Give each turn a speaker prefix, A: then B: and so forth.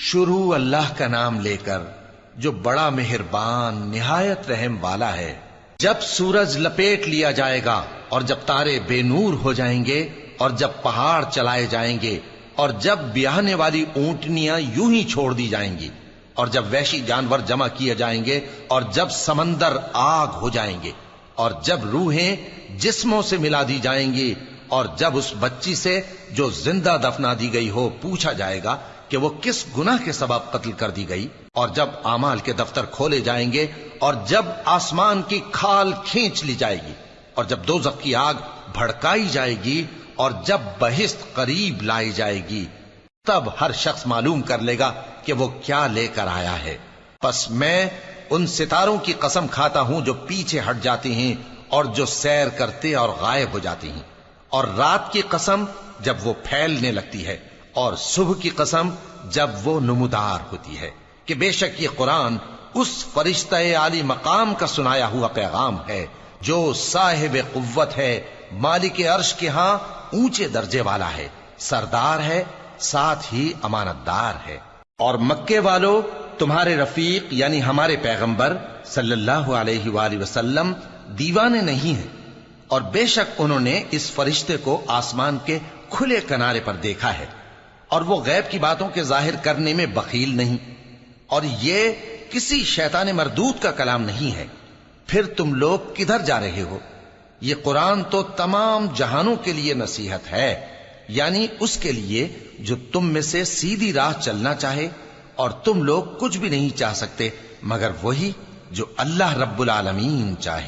A: شروع اللہ کا نام لے کر جو بڑا مہربان نہایت رحم والا ہے۔ جب سورج لپیٹ لیا جائے گا اور جب تارے بے نور ہو جائیں گے اور جب پہاڑ چلائے جائیں گے اور جب بیاہنے والی اونٹنیاں یوں ہی چھوڑ دی جائیں گی اور جب وحشی جانور جمع کیے جائیں گے اور جب سمندر آگ ہو جائیں گے اور جب روحیں جسموں سے ملا دی جائیں گی اور جب اس بچی سے جو زندہ دفنا دی گئی ہو پوچھا جائے گا کہ وہ کس گناہ کے سبب قتل کر دی گئی، اور جب اعمال کے دفتر کھولے جائیں گے اور جب آسمان کی کھال کھینچ لی جائے گی اور جب دوزخ کی آگ بھڑکائی جائے گی اور جب بہشت قریب لائی جائے گی، تب ہر شخص معلوم کر لے گا کہ وہ کیا لے کر آیا ہے۔ پس میں ان ستاروں کی قسم کھاتا ہوں جو پیچھے ہٹ جاتے ہیں اور جو سیر کرتے اور غائب ہو جاتے ہیں، اور رات کی قسم جب وہ پھیلنے لگتی ہے، اور صبح کی قسم جب وہ نمودار ہوتی ہے، کہ بے شک یہ قرآن اس فرشتہ عالی مقام کا سنایا ہوا پیغام ہے جو صاحب قوت ہے، مالک عرش کے ہاں اونچے درجے والا ہے، سردار ہے، ساتھ ہی امانت دار ہے۔ اور مکے والو، تمہارے رفیق یعنی ہمارے پیغمبر صلی اللہ علیہ وآلہ وسلم دیوانے نہیں ہیں، اور بے شک انہوں نے اس فرشتے کو آسمان کے کھلے کنارے پر دیکھا ہے، اور وہ غیب کی باتوں کے ظاہر کرنے میں بخیل نہیں، اور یہ کسی شیطان مردود کا کلام نہیں ہے۔ پھر تم لوگ کدھر جا رہے ہو؟ یہ قرآن تو تمام جہانوں کے لیے نصیحت ہے، یعنی اس کے لیے جو تم میں سے سیدھی راہ چلنا چاہے، اور تم لوگ کچھ بھی نہیں چاہ سکتے مگر وہی جو اللہ رب العالمین چاہے۔